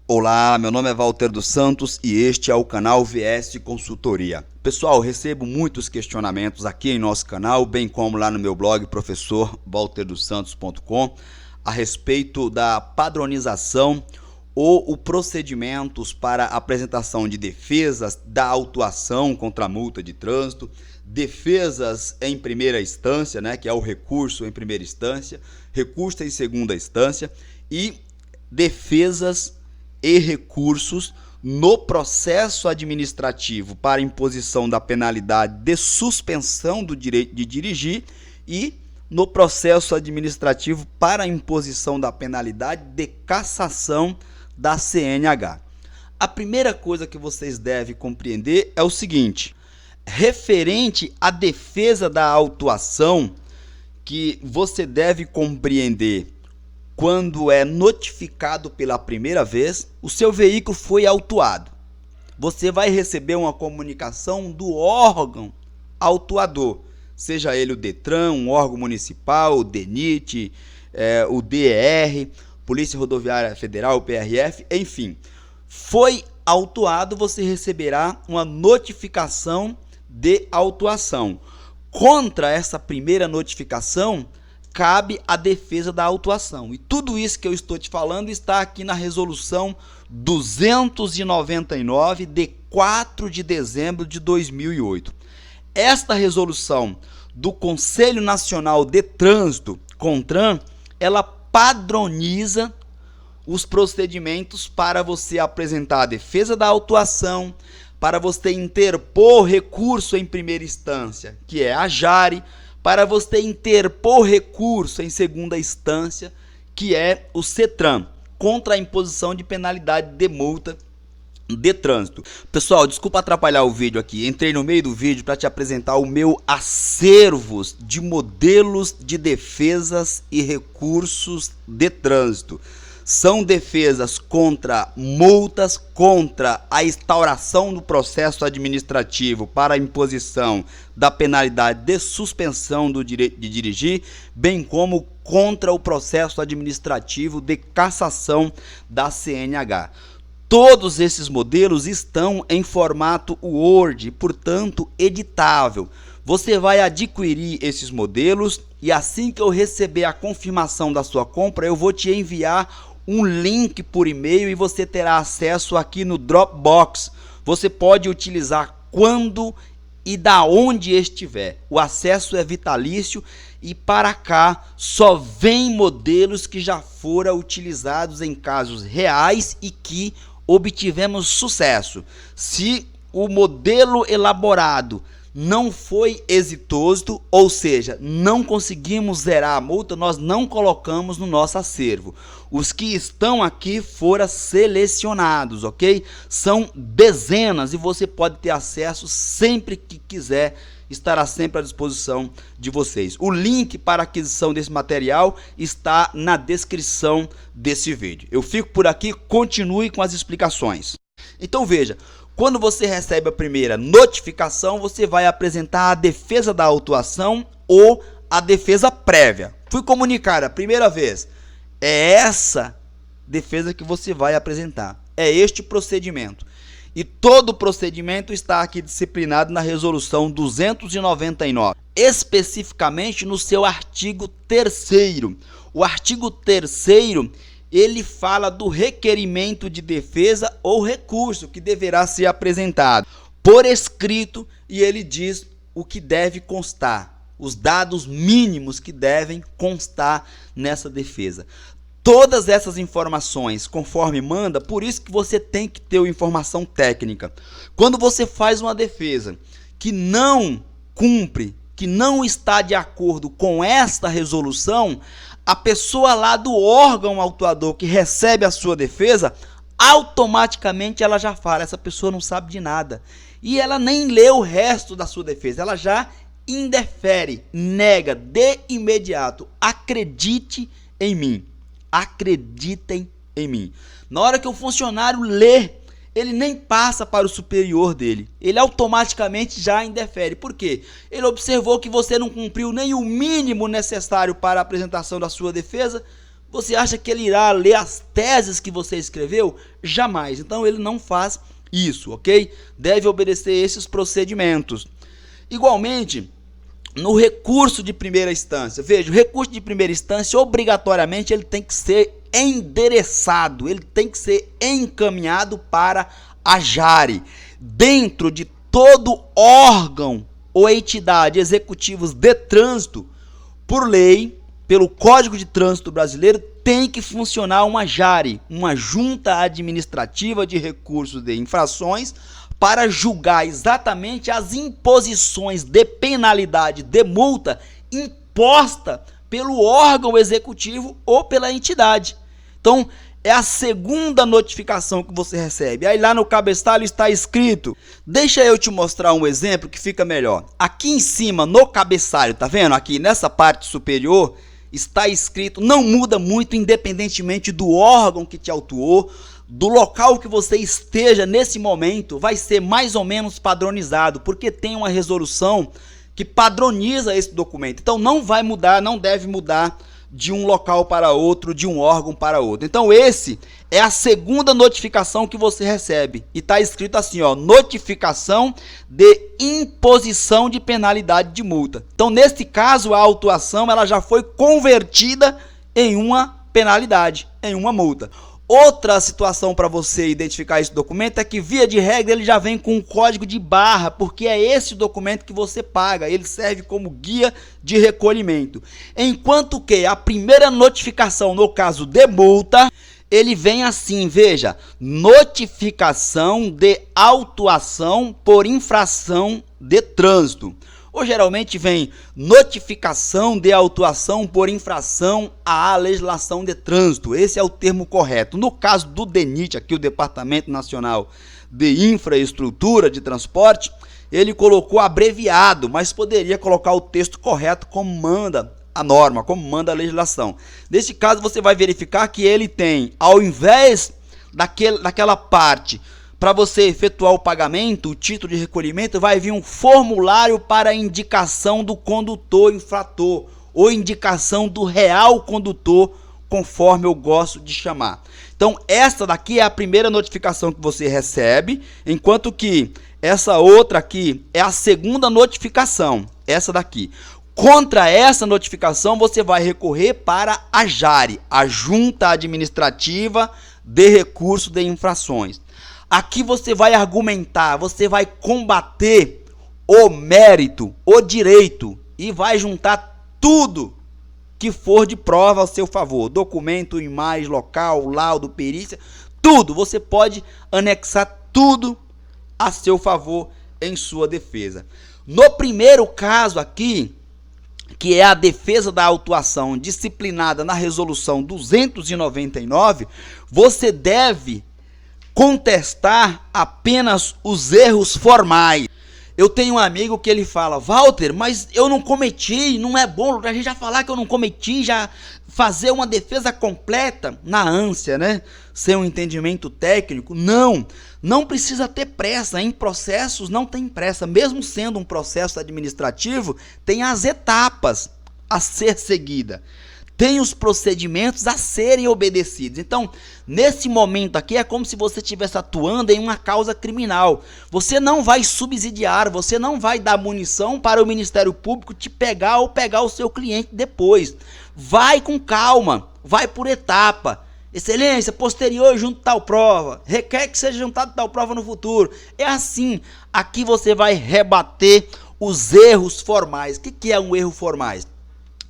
Olá, meu nome é Walter dos Santos e este é o canal VS Consultoria. Pessoal, recebo muitos questionamentos aqui em nosso canal, bem como lá no meu blog professorwalterdossantos.com, a respeito da padronização ou os procedimentos para apresentação de defesas da autuação contra a multa de trânsito, defesas em primeira instância, que é o recurso em primeira instância, recurso em segunda instância e defesas e recursos no processo administrativo para imposição da penalidade de suspensão do direito de dirigir e no processo administrativo para imposição da penalidade de cassação da CNH. A primeira coisa que vocês devem compreender é o seguinte: referente à defesa da autuação, que você deve compreender quando é notificado pela primeira vez, o seu veículo foi autuado. Você vai receber uma comunicação do órgão autuador, seja ele o DETRAN, um órgão municipal, o DENIT, o DER, Polícia Rodoviária Federal, o PRF, enfim. Foi autuado, você receberá uma notificação de autuação. Contra essa primeira notificação, cabe a defesa da autuação. E tudo isso que eu estou te falando está aqui na resolução 299 de 4 de dezembro de 2008. Esta resolução do Conselho Nacional de Trânsito, CONTRAN, ela padroniza os procedimentos para você apresentar a defesa da autuação, para você interpor recurso em primeira instância, que é a JARE, para você interpor recurso em segunda instância, que é o CETRAN, contra a imposição de penalidade de multa de trânsito. Pessoal, desculpa atrapalhar o vídeo aqui, entrei no meio do vídeo para te apresentar o meu acervo de modelos de defesas e recursos de trânsito. São defesas contra multas, contra a instauração do processo administrativo para a imposição da penalidade de suspensão do direito de dirigir, bem como contra o processo administrativo de cassação da CNH. Todos esses modelos estão em formato Word, portanto editável. Você vai adquirir esses modelos e assim que eu receber a confirmação da sua compra, eu vou te enviar um link por e-mail e você terá acesso aqui no Dropbox. Você pode utilizar quando e da onde estiver. O acesso é vitalício e para cá só vem modelos que já foram utilizados em casos reais e que obtivemos sucesso. Se o modelo elaborado não foi exitoso, ou seja, não conseguimos zerar a multa, nós não colocamos no nosso acervo. Os que estão aqui foram selecionados, ok? São dezenas e você pode ter acesso sempre que quiser, estará sempre à disposição de vocês. O link para aquisição desse material está na descrição desse vídeo. Eu fico por aqui, continue com as explicações. Então veja, quando você recebe a primeira notificação, você vai apresentar a defesa da autuação ou a defesa prévia. Fui comunicado a primeira vez. É essa defesa que você vai apresentar. É este procedimento. E todo o procedimento está aqui disciplinado na resolução 299, especificamente no seu artigo 3º. O artigo 3º, ele fala do requerimento de defesa ou recurso que deverá ser apresentado por escrito e ele diz o que deve constar, os dados mínimos que devem constar nessa defesa. Todas essas informações, conforme manda, por isso que você tem que ter informação técnica. Quando você faz uma defesa que não cumpre, que não está de acordo com esta resolução, a pessoa lá do órgão autuador que recebe a sua defesa, automaticamente ela já fala, essa pessoa não sabe de nada. E ela nem lê o resto da sua defesa, ela já indefere, nega de imediato. Acredite em mim. Acreditem em mim. Na hora que o funcionário lê, ele nem passa para o superior dele. Ele automaticamente já indefere. Por quê? Ele observou que você não cumpriu nem o mínimo necessário para a apresentação da sua defesa. Você acha que ele irá ler as teses que você escreveu? Jamais. Então ele não faz isso, ok? Deve obedecer esses procedimentos. Igualmente, no recurso de primeira instância, veja, o recurso de primeira instância, obrigatoriamente, ele tem que ser endereçado, ele tem que ser encaminhado para a JARE, dentro de todo órgão ou entidade executivos de trânsito, por lei, pelo Código de Trânsito Brasileiro, tem que funcionar uma JARE, uma Junta Administrativa de Recursos de Infrações, para julgar exatamente as imposições de penalidade de multa imposta pelo órgão executivo ou pela entidade. Então, é a segunda notificação que você recebe. Aí lá no cabeçalho está escrito. Deixa eu te mostrar um exemplo que fica melhor. Aqui em cima, no cabeçalho, tá vendo? Aqui nessa parte superior, está escrito, não muda muito independentemente do órgão que te autuou, do local que você esteja nesse momento, vai ser mais ou menos padronizado, porque tem uma resolução que padroniza esse documento. Então não vai mudar, não deve mudar de um local para outro, de um órgão para outro. Então esse é a segunda notificação que você recebe. E está escrito assim, ó, notificação de imposição de penalidade de multa. Então nesse caso a autuação ela já foi convertida em uma penalidade, em uma multa. Outra situação para você identificar esse documento é que, via de regra, ele já vem com um código de barra, porque é esse documento que você paga, ele serve como guia de recolhimento. Enquanto que a primeira notificação, no caso de multa, ele vem assim, veja, notificação de autuação por infração de trânsito. Ou geralmente vem notificação de autuação por infração à legislação de trânsito. Esse é o termo correto. No caso do DENIT, aqui o Departamento Nacional de Infraestrutura de Transporte, ele colocou abreviado, mas poderia colocar o texto correto como manda a norma, como manda a legislação. Nesse caso você vai verificar que ele tem, ao invés daquela parte para você efetuar o pagamento, o título de recolhimento, vai vir um formulário para indicação do condutor infrator, ou indicação do real condutor, conforme eu gosto de chamar. Então, essa daqui é a primeira notificação que você recebe, enquanto que essa outra aqui é a segunda notificação, essa daqui. Contra essa notificação, você vai recorrer para a JARE, a Junta Administrativa de Recursos de Infrações. Aqui você vai argumentar, você vai combater o mérito, o direito e vai juntar tudo que for de prova ao seu favor. Documento, imagem, local, laudo, perícia, tudo. Você pode anexar tudo a seu favor em sua defesa. No primeiro caso aqui, que é a defesa da autuação disciplinada na resolução 299, você deve contestar apenas os erros formais. Eu tenho um amigo que ele fala, Walter, mas eu não cometi, não é bom a gente já falar que eu não cometi, já fazer uma defesa completa na ânsia, né? Sem um entendimento técnico. Não precisa ter pressa, em processos não tem pressa, mesmo sendo um processo administrativo, tem as etapas a ser seguida. Tem os procedimentos a serem obedecidos. Então, nesse momento aqui, é como se você estivesse atuando em uma causa criminal. Você não vai subsidiar, você não vai dar munição para o Ministério Público te pegar ou pegar o seu cliente depois. Vai com calma, vai por etapa. Excelência, posterior junto tal prova. Requer que seja juntado tal prova no futuro. É assim. Aqui você vai rebater os erros formais. O que é um erro formais?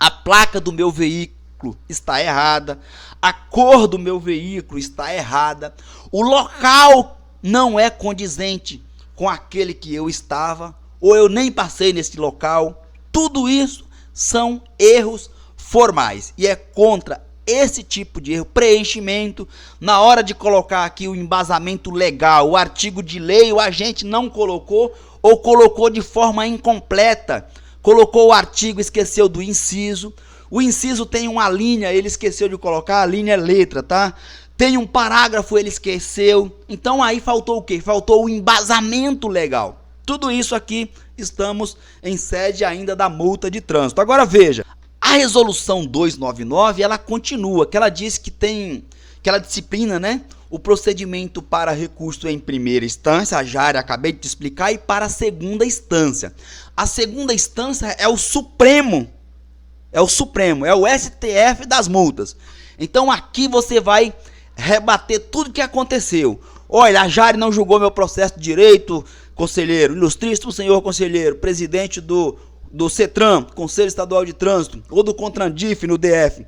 A placa do meu veículo está errada, a cor do meu veículo está errada, o local não é condizente com aquele que eu estava, ou eu nem passei nesse local. Tudo isso são erros formais e é contra esse tipo de erro, preenchimento, na hora de colocar aqui o embasamento legal, o artigo de lei, o agente não colocou ou colocou de forma incompleta. Colocou o artigo, esqueceu do inciso. O inciso tem uma linha, ele esqueceu de colocar, a linha é letra, tá? Tem um parágrafo, ele esqueceu. Então aí faltou o quê? Faltou o embasamento legal. Tudo isso aqui estamos em sede ainda da multa de trânsito. Agora veja, A resolução 299, ela continua, que ela diz que tem, que ela disciplina, né, o procedimento para recurso em primeira instância, a Jari acabei de te explicar, e para a segunda instância. A segunda instância é o Supremo, é o STF das multas. Então aqui você vai rebater tudo que aconteceu. Olha, a Jari não julgou meu processo de direito, conselheiro, ilustríssimo senhor conselheiro, presidente do CETRAN, Conselho Estadual de Trânsito, ou do CONTRANDIF no DF,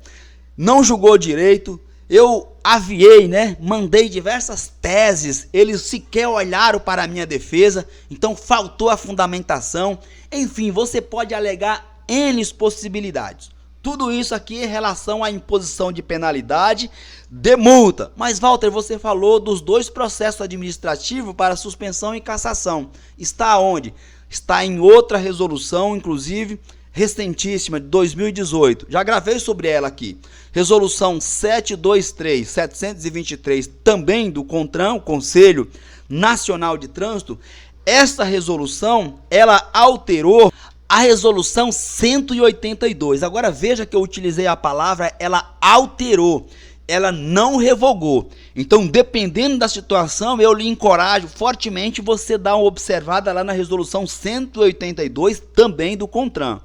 não julgou direito. Eu aviei, né, mandei diversas teses, eles sequer olharam para a minha defesa, então faltou a fundamentação. Enfim, você pode alegar N possibilidades. Tudo isso aqui em relação à imposição de penalidade de multa. Mas, Walter, você falou dos 2 processos administrativos para suspensão e cassação. Está onde? Está em outra resolução, inclusive, recentíssima, de 2018. Já gravei sobre ela aqui. Resolução 723, também do CONTRAN, Conselho Nacional de Trânsito. Essa resolução, ela alterou a resolução 182. Agora veja que eu utilizei a palavra, ela alterou, ela não revogou. Então, dependendo da situação, eu lhe encorajo fortemente você dar uma observada lá na resolução 182, também do CONTRAN.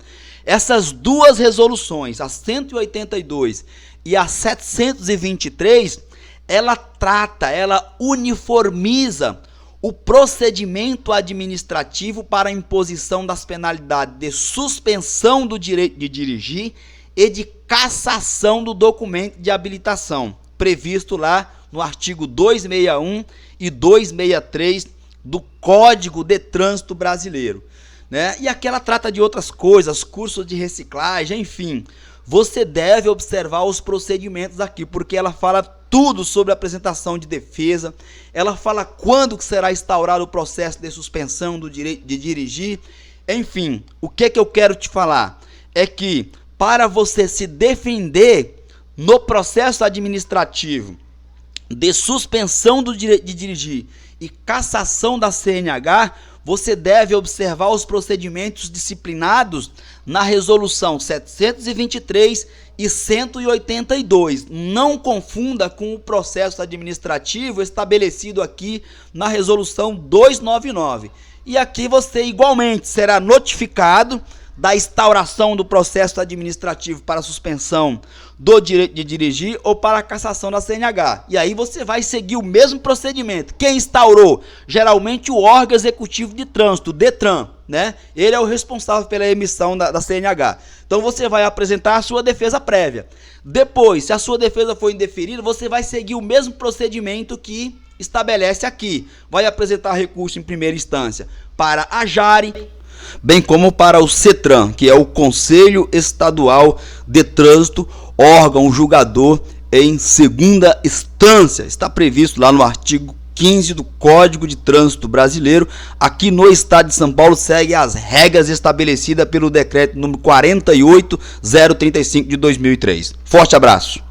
Essas 2 resoluções, a 182 e a 723, ela uniformiza o procedimento administrativo para a imposição das penalidades de suspensão do direito de dirigir e de cassação do documento de habilitação, previsto lá no artigo 261 e 263 do Código de Trânsito Brasileiro, né? E aqui ela trata de outras coisas, cursos de reciclagem, enfim. Você deve observar os procedimentos aqui, porque ela fala tudo sobre a apresentação de defesa, ela fala quando será instaurado o processo de suspensão do direito de dirigir. Enfim, o que eu quero te falar é que para você se defender no processo administrativo de suspensão do direito de dirigir e cassação da CNH, você deve observar os procedimentos disciplinados na resolução 723 e 182. Não confunda com o processo administrativo estabelecido aqui na resolução 299. E aqui você igualmente será notificado da instauração do processo administrativo para suspensão do direito de dirigir ou para a cassação da CNH. E aí você vai seguir o mesmo procedimento. Quem instaurou? Geralmente o órgão executivo de trânsito, o DETRAN, né? Ele é o responsável pela emissão da CNH. Então você vai apresentar a sua defesa prévia. Depois, se a sua defesa for indeferida, você vai seguir o mesmo procedimento que estabelece aqui. Vai apresentar recurso em primeira instância para a Jari, bem como para o CETRAN, que é o Conselho Estadual de Trânsito, órgão julgador em segunda instância. Está previsto lá no artigo 15 do Código de Trânsito Brasileiro. Aqui no estado de São Paulo segue as regras estabelecidas pelo decreto número 48035 de 2003. Forte abraço.